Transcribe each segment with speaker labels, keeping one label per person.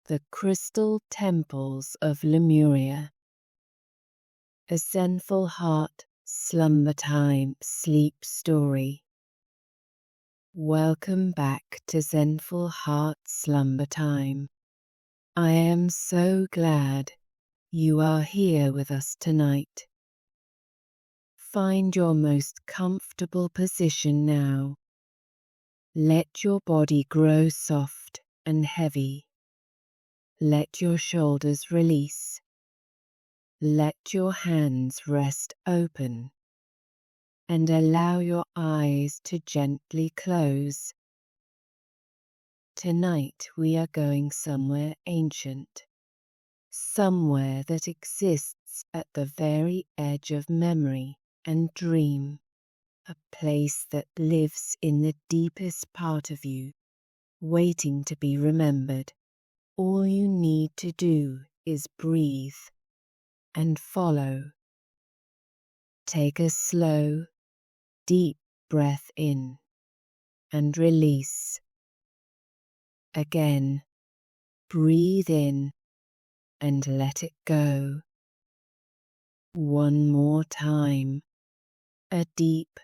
Speaker 1: The Crystal Temples of Lemuria. A Zenful Heart Slumber Time Sleep Story. Welcome back to Zenful Heart Slumber Time. I am so glad you are here with us tonight. Find your most comfortable position now. Let your body grow soft and heavy. Let your shoulders release. Let your hands rest open and allow your eyes to gently close. Tonight we are going somewhere ancient, somewhere that exists at the very edge of memory and dream, a place that lives in the deepest part of you, waiting to be remembered. All you need to do is breathe and follow. Take a slow, deep breath in and release. Again, breathe in and let it go. One more time, a deep,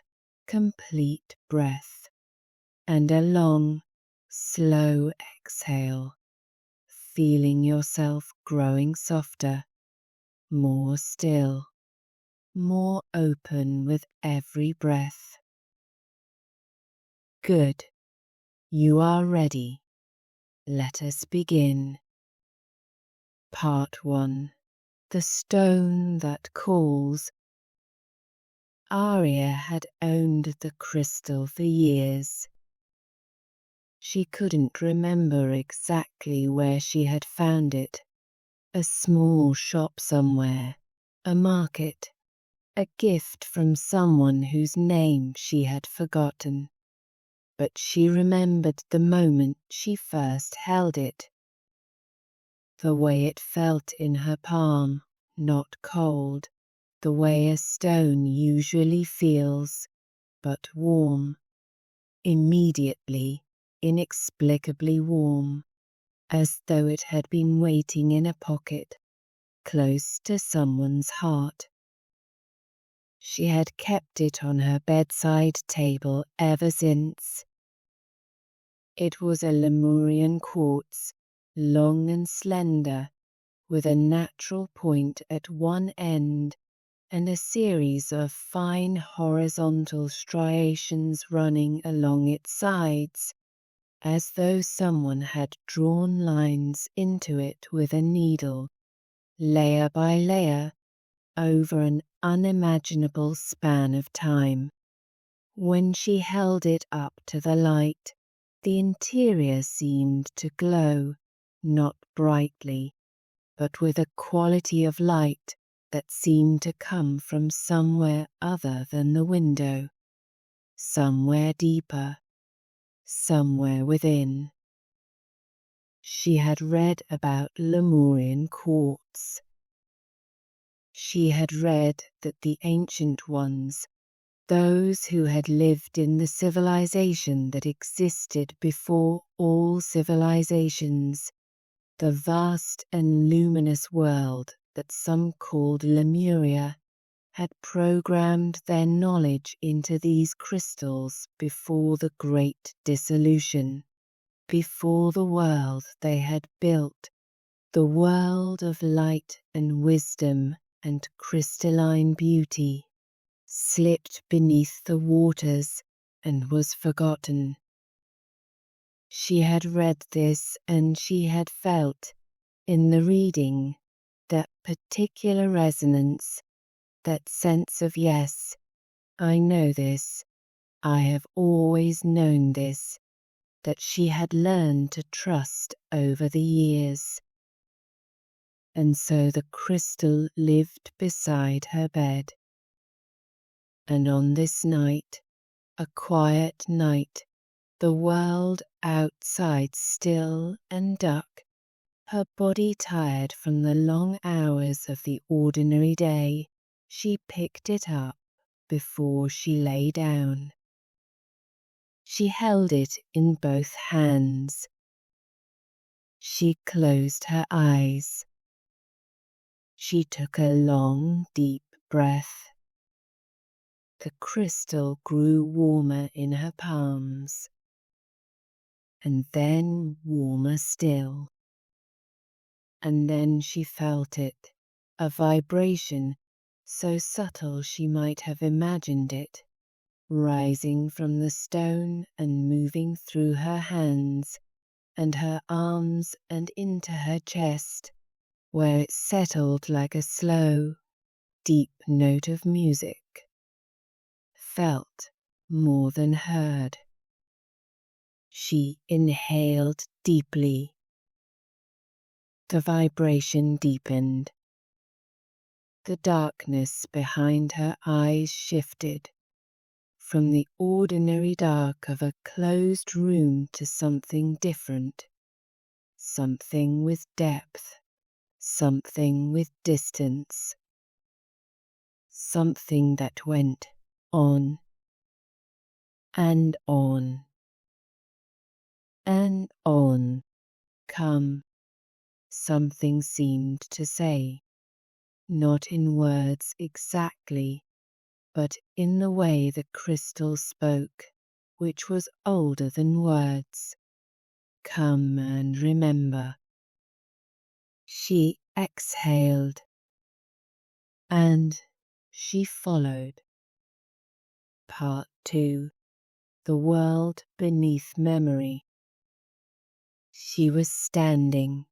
Speaker 1: complete breath and a long, slow exhale, feeling yourself growing softer, more still, more open with every breath. Good. You are ready. Let us begin. Part 1. The Stone That Calls. Aria had owned the crystal for years. She couldn't remember exactly where she had found it. A small shop somewhere, a market, a gift from someone whose name she had forgotten. But she remembered the moment she first held it. The way it felt in her palm, not cold, the way a stone usually feels, but warm. Immediately, inexplicably warm, as though it had been waiting in a pocket, close to someone's heart. She had kept it on her bedside table ever since. It was a Lemurian quartz, long and slender, with a natural point at one end and a series of fine horizontal striations running along its sides, as though someone had drawn lines into it with a needle, layer by layer, over an unimaginable span of time. When she held it up to the light, the interior seemed to glow, not brightly, but with a quality of light that seemed to come from somewhere other than the window, somewhere deeper, somewhere within. She had read about Lemurian quartz. She had read that the ancient ones, those who had lived in the civilization that existed before all civilizations, the vast and luminous world that some called Lemuria, had programmed their knowledge into these crystals before the great dissolution, before the world they had built, the world of light and wisdom and crystalline beauty, slipped beneath the waters and was forgotten. She had read this and she had felt, in the reading, that particular resonance, that sense of yes, I know this, I have always known this, that she had learned to trust over the years. And so the crystal lived beside her bed. And on this night, a quiet night, the world outside still and dark, her body tired from the long hours of the ordinary day, she picked it up before she lay down. She held it in both hands. She closed her eyes. She took a long, deep breath. The crystal grew warmer in her palms, and then warmer still. And then she felt it, a vibration so subtle she might have imagined it, rising from the stone and moving through her hands and her arms and into her chest, where it settled like a slow, deep note of music. Felt more than heard. She inhaled deeply. The vibration deepened. The darkness behind her eyes shifted from the ordinary dark of a closed room to something different, something with depth, something with distance, something that went on and on and on. Come, something seemed to say, not in words exactly, but in the way the crystal spoke, which was older than words. Come and remember. She exhaled, and she followed. Part 2. The World Beneath Memory. She was standing.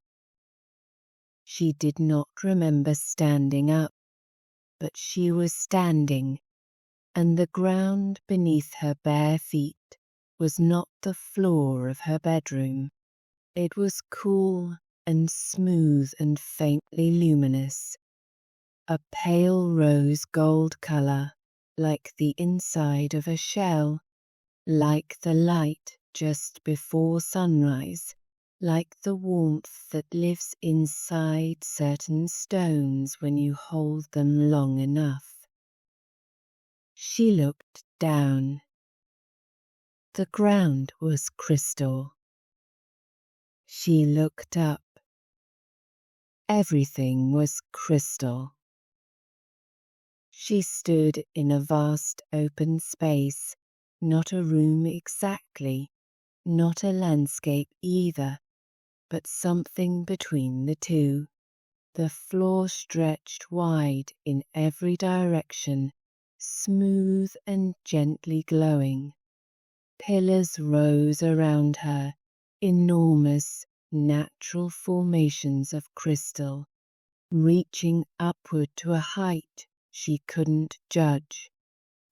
Speaker 1: She did not remember standing up, but she was standing, and the ground beneath her bare feet was not the floor of her bedroom. It was cool and smooth and faintly luminous, a pale rose gold color, like the inside of a shell, like the light just before sunrise, like the warmth that lives inside certain stones when you hold them long enough. She looked down. The ground was crystal. She looked up. Everything was crystal. She stood in a vast open space, not a room exactly, not a landscape either, but something between the two. The floor stretched wide in every direction, smooth and gently glowing. Pillars rose around her, enormous, natural formations of crystal, reaching upward to a height she couldn't judge,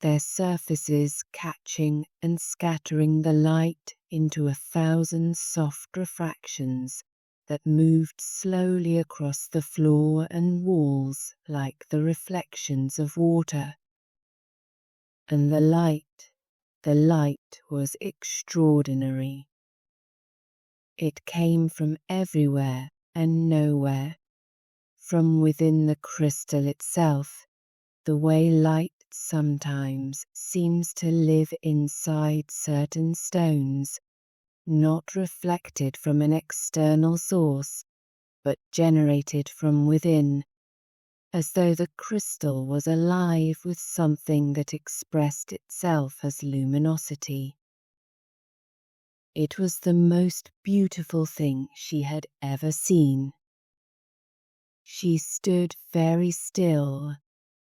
Speaker 1: their surfaces catching and scattering the light into 1,000 soft refractions that moved slowly across the floor and walls like the reflections of water. And the light was extraordinary. It came from everywhere and nowhere, from within the crystal itself, the way light sometimes seems to live inside certain stones, not reflected from an external source, but generated from within, as though the crystal was alive with something that expressed itself as luminosity. It was the most beautiful thing she had ever seen. She stood very still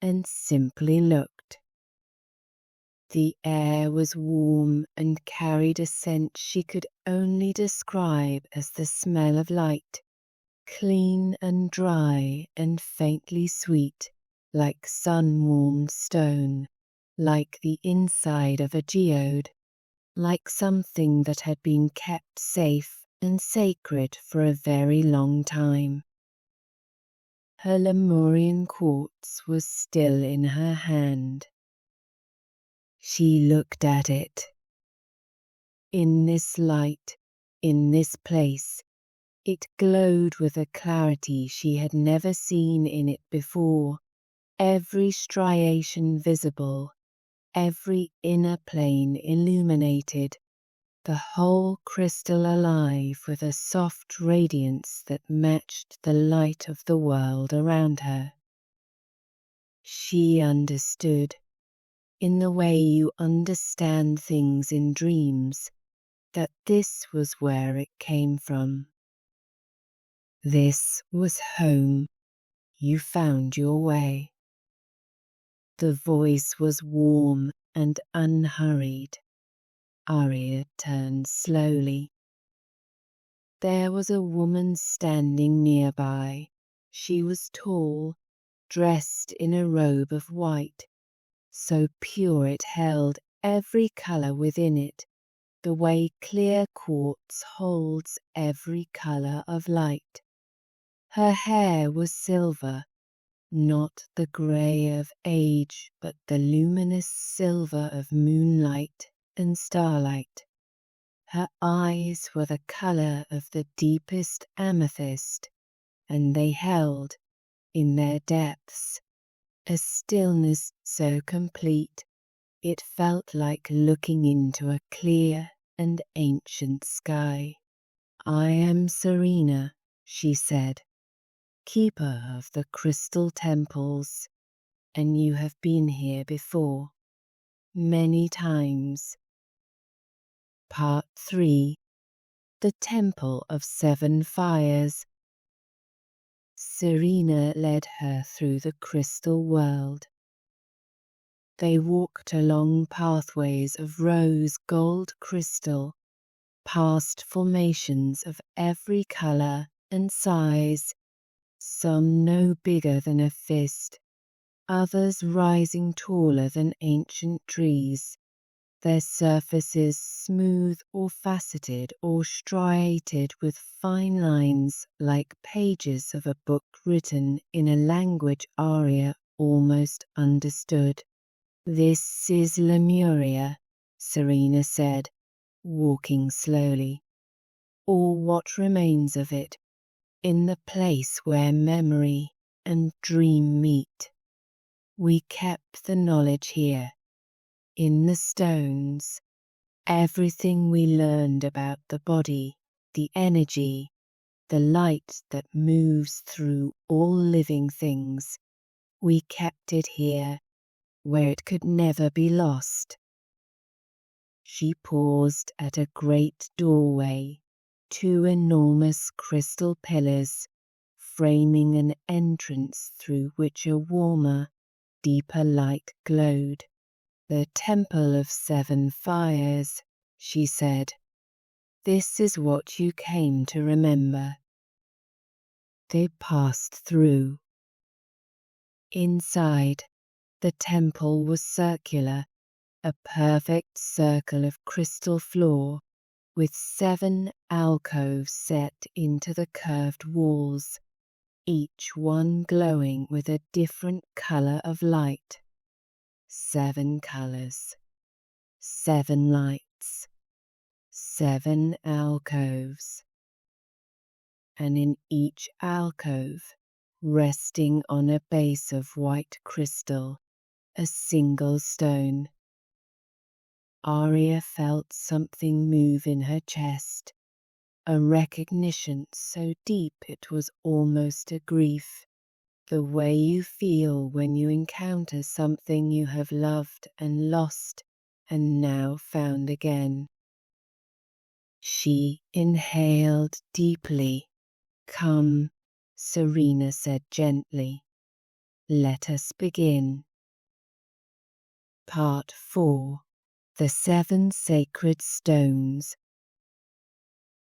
Speaker 1: and simply looked. The air was warm and carried a scent she could only describe as the smell of light, clean and dry and faintly sweet, like sun-warmed stone, like the inside of a geode, like something that had been kept safe and sacred for a very long time. Her Lemurian quartz was still in her hand. She looked at it. In this light, in this place, it glowed with a clarity she had never seen in it before, every striation visible, every inner plane illuminated, the whole crystal alive with a soft radiance that matched the light of the world around her. She understood, in the way you understand things in dreams, that this was where it came from. This was home. You found your way. The voice was warm and unhurried. Arya turned slowly. There was a woman standing nearby. She was tall, dressed in a robe of white, so pure it held every color within it, the way clear quartz holds every color of light. Her hair was silver, not the gray of age, but the luminous silver of moonlight and starlight. Her eyes were the color of the deepest amethyst, and they held, in their depths, a stillness so complete it felt like looking into a clear and ancient sky. "I am Serena," she said, "keeper of the crystal temples, and you have been here before, many times." Part 3. The Temple of Seven Fires. Serena led her through the crystal world. They walked along pathways of rose gold crystal, past formations of every color and size, some no bigger than a fist, others rising taller than ancient trees, their surfaces smooth or faceted or striated with fine lines like pages of a book written in a language Arya almost understood. "This is Lemuria," Serena said, walking slowly. "Or what remains of it, in the place where memory and dream meet. We kept the knowledge here, in the stones, everything we learned about the body, the energy, the light that moves through all living things. We kept it here, where it could never be lost." She paused at a great doorway, two enormous crystal pillars framing an entrance through which a warmer, deeper light glowed. "The Temple of Seven Fires," she said. "This is what you came to remember." They passed through. Inside, the temple was circular, a perfect circle of crystal floor, with 7 alcoves set into the curved walls, each one glowing with a different color of light. 7 colors, 7 lights, 7 alcoves. And in each alcove, resting on a base of white crystal, a single stone. Arya felt something move in her chest, a recognition so deep it was almost a grief, the way you feel when you encounter something you have loved and lost and now found again. She inhaled deeply. "Come," Serena said gently. "Let us begin." Part 4. The 7 Sacred Stones.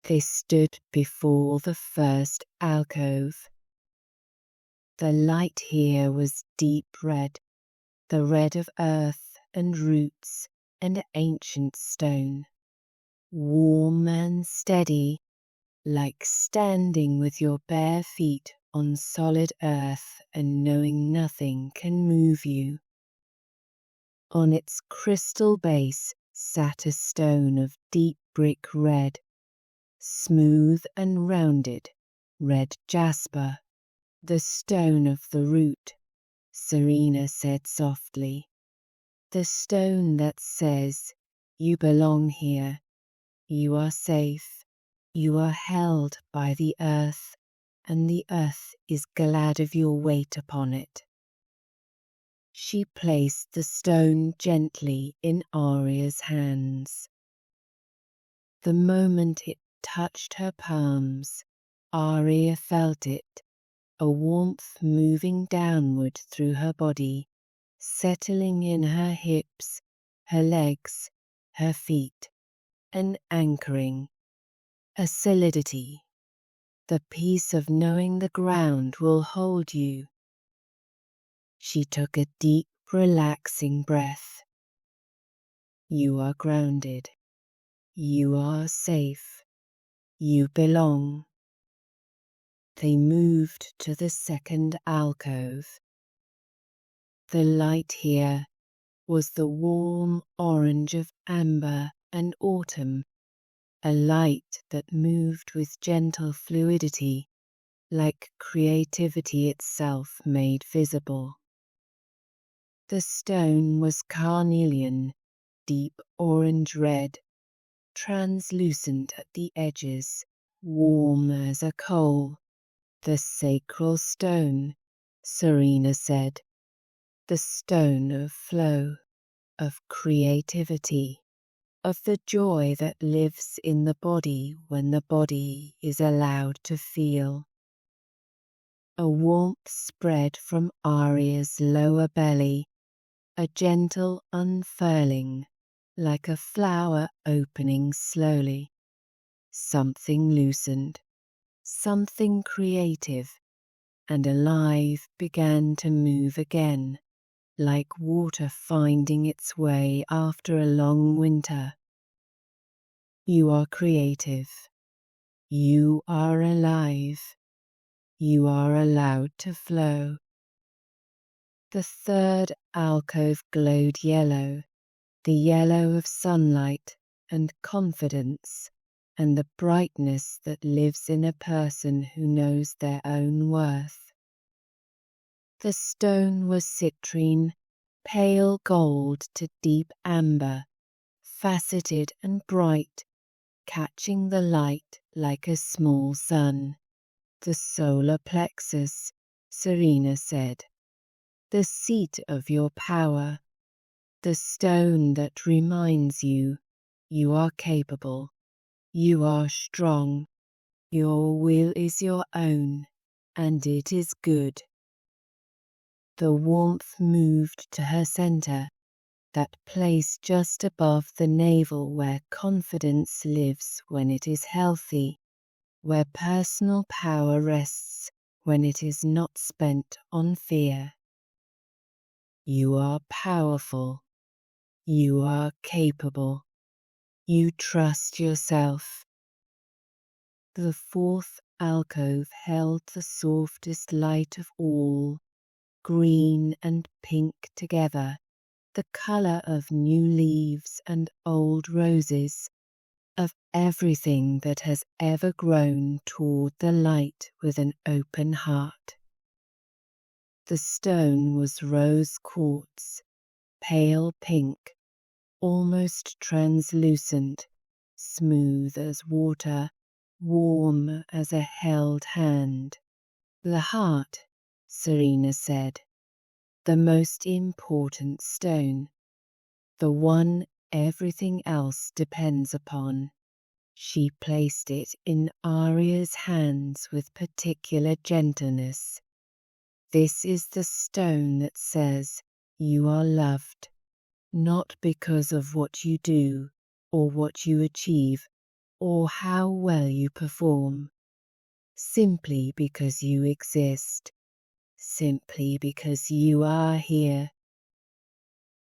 Speaker 1: They stood before the first alcove. The light here was deep red, the red of earth and roots and ancient stone. Warm and steady, like standing with your bare feet on solid earth and knowing nothing can move you. On its crystal base sat a stone of deep brick red, smooth and rounded, red jasper. "The stone of the root," Serena said softly. "The stone that says, 'You belong here. You are safe. You are held by the earth, and the earth is glad of your weight upon it. She placed the stone gently in Arya's hands. The moment it touched her palms, Arya felt it, a warmth moving downward through her body, settling in her hips, her legs, her feet, and anchoring, a solidity, the peace of knowing the ground will hold you. She took a deep, relaxing breath. You are grounded. You are safe. You belong. They moved to the second alcove. The light here was the warm orange of amber and autumn, a light that moved with gentle fluidity, like creativity itself made visible. The stone was carnelian, deep orange-red, translucent at the edges, warm as a coal. The sacral stone, Serena said, the stone of flow, of creativity, of the joy that lives in the body when the body is allowed to feel. A warmth spread from Arya's lower belly, a gentle unfurling, like a flower opening slowly. Something loosened, something creative and alive began to move again, like water finding its way after a long winter. You are creative. You are alive. You are allowed to flow. The third alcove glowed yellow, the yellow of sunlight and confidence, and the brightness that lives in a person who knows their own worth. The stone was citrine, pale gold to deep amber, faceted and bright, catching the light like a small sun. The solar plexus, Serena said, the seat of your power, the stone that reminds you you are capable, you are strong, your will is your own, and it is good. The warmth moved to her center, that place just above the navel where confidence lives when it is healthy, where personal power rests when it is not spent on fear. You are powerful. You are capable. You trust yourself. The fourth alcove held the softest light of all, green and pink together, the color of new leaves and old roses, of everything that has ever grown toward the light with an open heart. The stone was rose quartz, pale pink, almost translucent, smooth as water, warm as a held hand. The heart, Serena said, the most important stone, the one everything else depends upon. She placed it in Arya's hands with particular gentleness. This is the stone that says you are loved, not because of what you do or what you achieve or how well you perform, simply because you exist, simply because you are here.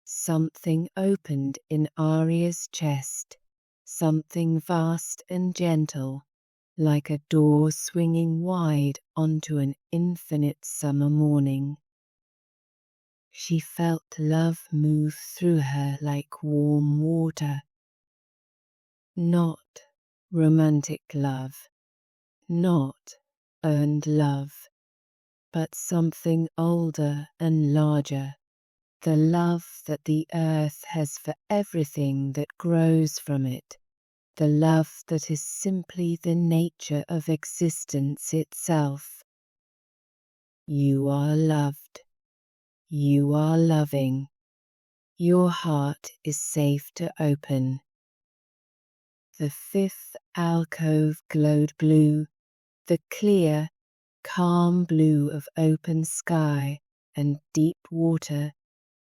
Speaker 1: Something opened in Arya's chest, something vast and gentle, like a door swinging wide onto an infinite summer morning. She felt love move through her like warm water. Not romantic love, not earned love, but something older and larger, the love that the earth has for everything that grows from it, the love that is simply the nature of existence itself. You are loved. You are loving. Your heart is safe to open. The fifth alcove glowed blue, the clear, calm blue of open sky and deep water,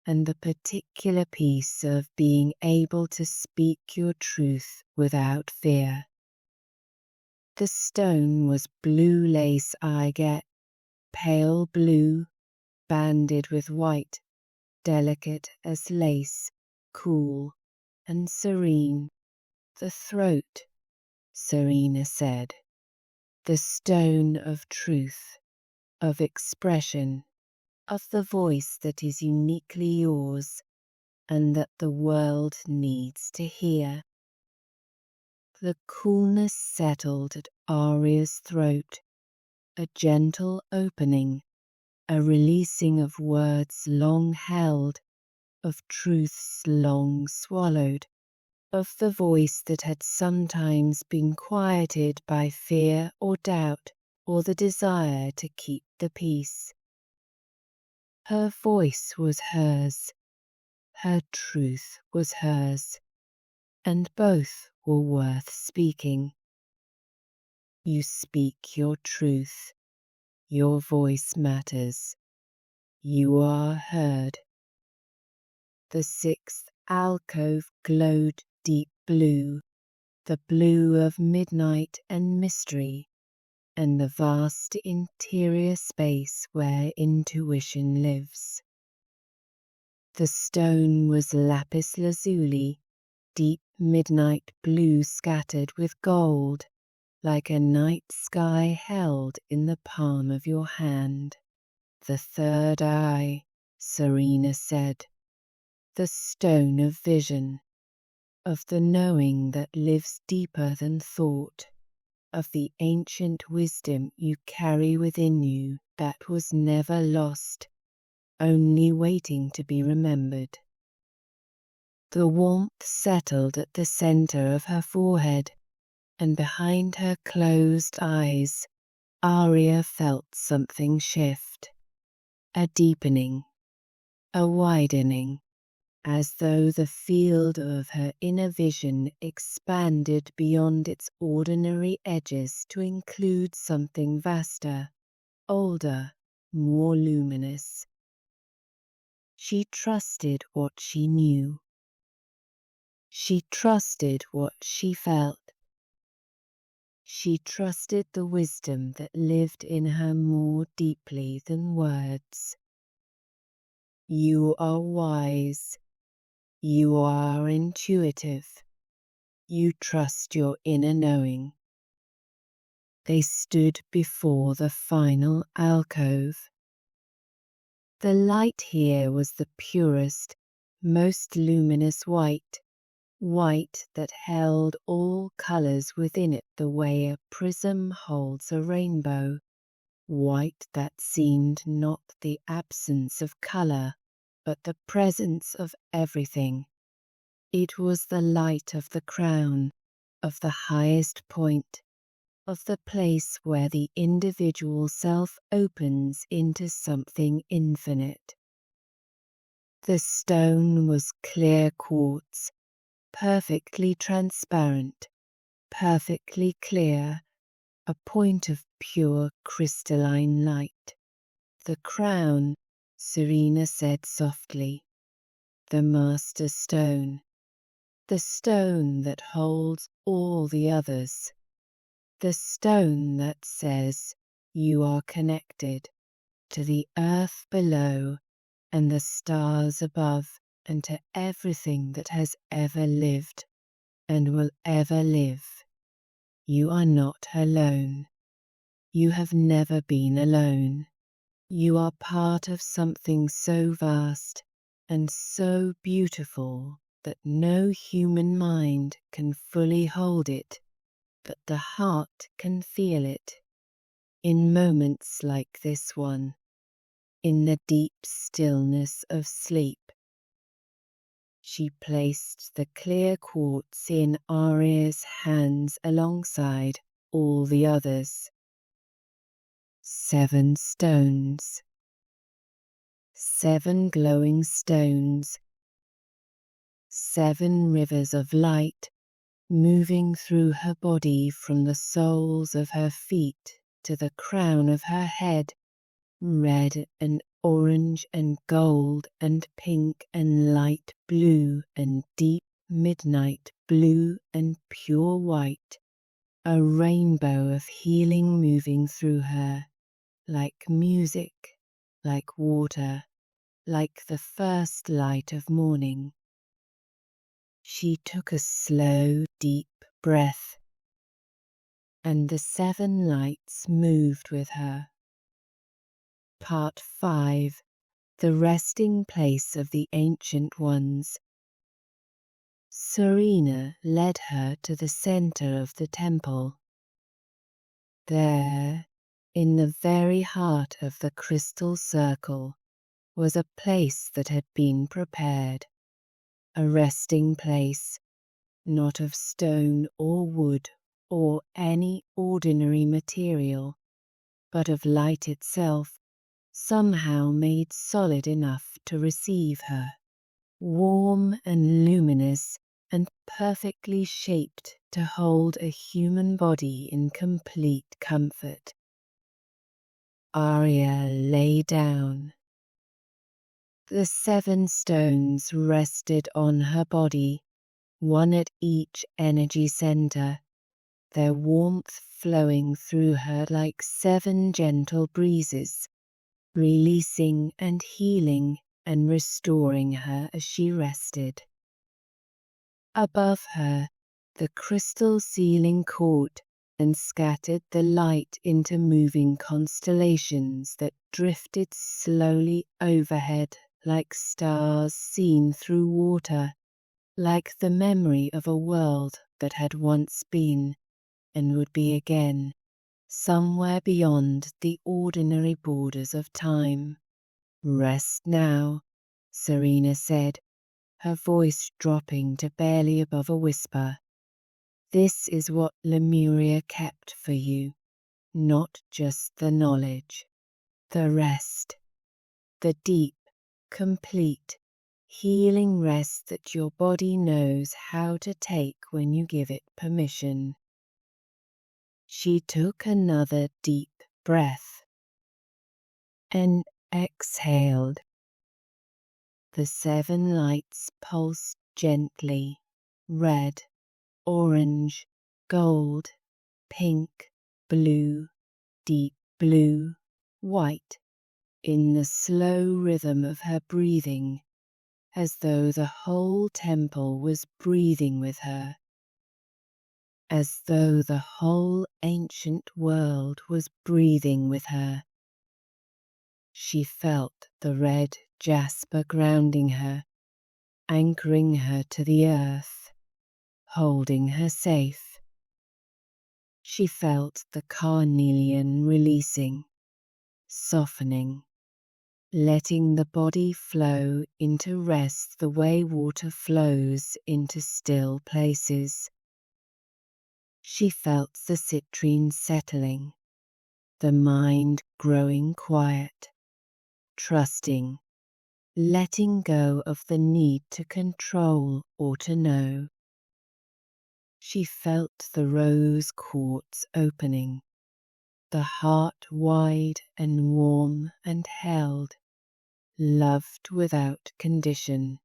Speaker 1: and the particular peace of being able to speak your truth without fear. The stone was blue lace agate, pale blue, banded with white, delicate as lace, cool and serene. The throat, Serena said, the stone of truth, of expression, of the voice that is uniquely yours and that the world needs to hear. The coolness settled at Aria's throat, a gentle opening, a releasing of words long held, of truths long swallowed, of the voice that had sometimes been quieted by fear or doubt or the desire to keep the peace. Her voice was hers, her truth was hers, and both were worth speaking. You speak your truth, your voice matters, you are heard. The sixth alcove glowed deep blue, the blue of midnight and mystery, and the vast interior space where intuition lives. The stone was lapis lazuli, deep midnight blue scattered with gold, like a night sky held in the palm of your hand. The third eye, Serena said, the stone of vision, of the knowing that lives deeper than thought, of the ancient wisdom you carry within you that was never lost, only waiting to be remembered. The warmth settled at the center of her forehead, and behind her closed eyes, Aria felt something shift, a deepening, a widening, as though the field of her inner vision expanded beyond its ordinary edges to include something vaster, older, more luminous. She trusted what she knew. She trusted what she felt. She trusted the wisdom that lived in her more deeply than words. You are wise. You are intuitive. You trust your inner knowing. They stood before the final alcove. The light here was the purest, most luminous white, white that held all colors within it the way a prism holds a rainbow, white that seemed not the absence of color, but the presence of everything. It was the light of the crown, of the highest point, of the place where the individual self opens into something infinite. The stone was clear quartz, perfectly transparent, perfectly clear, a point of pure crystalline light. The crown, Serena said softly, the master stone, the stone that holds all the others, the stone that says you are connected to the earth below and the stars above, and to everything that has ever lived and will ever live. You are not alone. You have never been alone. You are part of something so vast and so beautiful that no human mind can fully hold it, but the heart can feel it. In moments like this one, in the deep stillness of sleep. She placed the clear quartz in Aria's hands alongside all the others. 7 stones. 7 glowing stones. 7 rivers of light moving through her body from the soles of her feet to the crown of her head, red and orange and gold and pink and light blue and deep midnight blue and pure white, a rainbow of healing moving through her, like music, like water, like the first light of morning. She took a slow, deep breath, and the 7 lights moved with her. Part 5. The resting place of the Ancient Ones. Serena led her to the center of the temple. There, in the very heart of the crystal circle, was a place that had been prepared, a resting place, not of stone or wood or any ordinary material, but of light itself, somehow made solid enough to receive her, warm and luminous and perfectly shaped to hold a human body in complete comfort. Aria lay down. The 7 stones rested on her body, one at each energy center, their warmth flowing through her like 7 gentle breezes, releasing and healing and restoring her as she rested. Above her, the crystal ceiling caught and scattered the light into moving constellations that drifted slowly overhead like stars seen through water, like the memory of a world that had once been and would be again, somewhere beyond the ordinary borders of time. Rest now, Serena said, her voice dropping to barely above a whisper. This is what Lemuria kept for you, not just the knowledge, the rest, the deep, complete, healing rest that your body knows how to take when you give it permission. She took another deep breath and exhaled. The 7 lights pulsed gently, red, orange, gold, pink, blue, deep blue, white, in the slow rhythm of her breathing, as though the whole temple was breathing with her, as though the whole ancient world was breathing with her. She felt the red jasper grounding her, anchoring her to the earth, holding her safe. She felt the carnelian releasing, softening, letting the body flow into rest the way water flows into still places. She felt the citrine settling, the mind growing quiet, trusting, letting go of the need to control or to know. She felt the rose quartz opening, the heart wide and warm and held, loved without condition,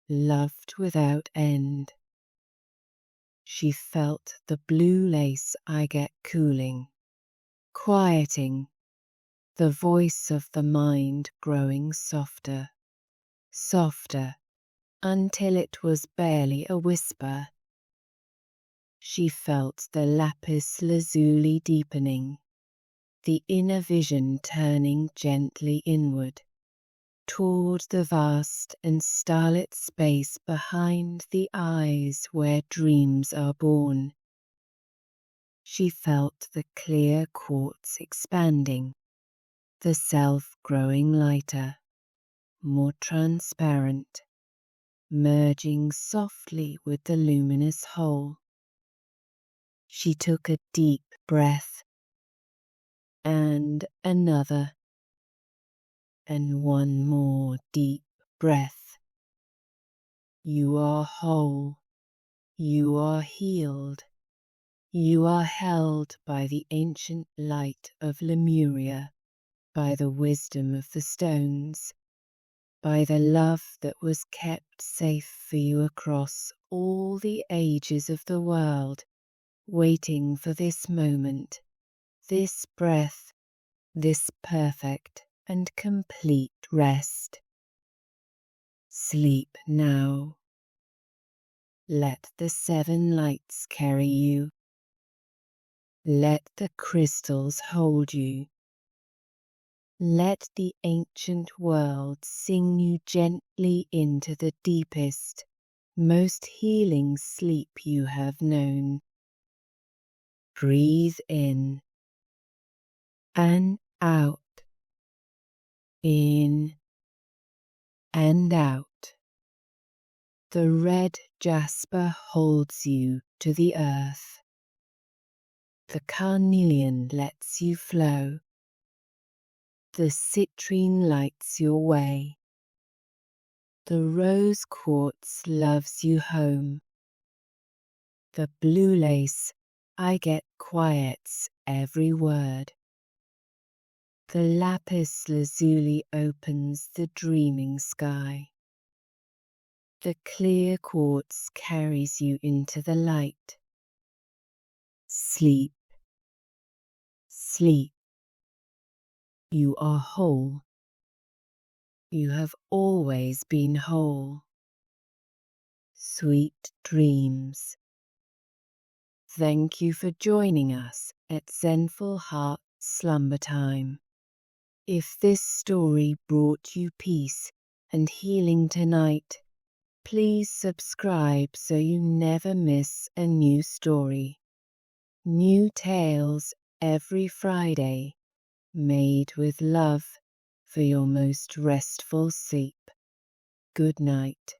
Speaker 1: loved without end. She felt the blue lace agate cooling, quieting, the voice of the mind growing softer, softer, until it was barely a whisper. She felt the lapis lazuli deepening, the inner vision turning gently inward, toward the vast and starlit space behind the eyes where dreams are born. She felt the clear quartz expanding, the self growing lighter, more transparent, merging softly with the luminous whole. She took a deep breath, and another, and one more deep breath. You are whole. You are healed. You are held by the ancient light of Lemuria, by the wisdom of the stones, by the love that was kept safe for you across all the ages of the world, waiting for this moment, this breath, this perfect and complete rest. Sleep now. Let the 7 lights carry you. Let the crystals hold you. Let the ancient world sing you gently into the deepest, most healing sleep you have known. Breathe in and out, in and out. The red jasper holds you to the earth. The carnelian lets you flow. The citrine lights your way. The rose quartz loves you home. The blue lace agate quiets every word. The lapis lazuli opens the dreaming sky. The clear quartz carries you into the light. Sleep, sleep. You are whole. You have always been whole. Sweet dreams. Thank you for joining us at Zenful Heart Slumber Time. If this story brought you peace and healing tonight, please subscribe so you never miss a new story. New tales every Friday, made with love for your most restful sleep. Good night.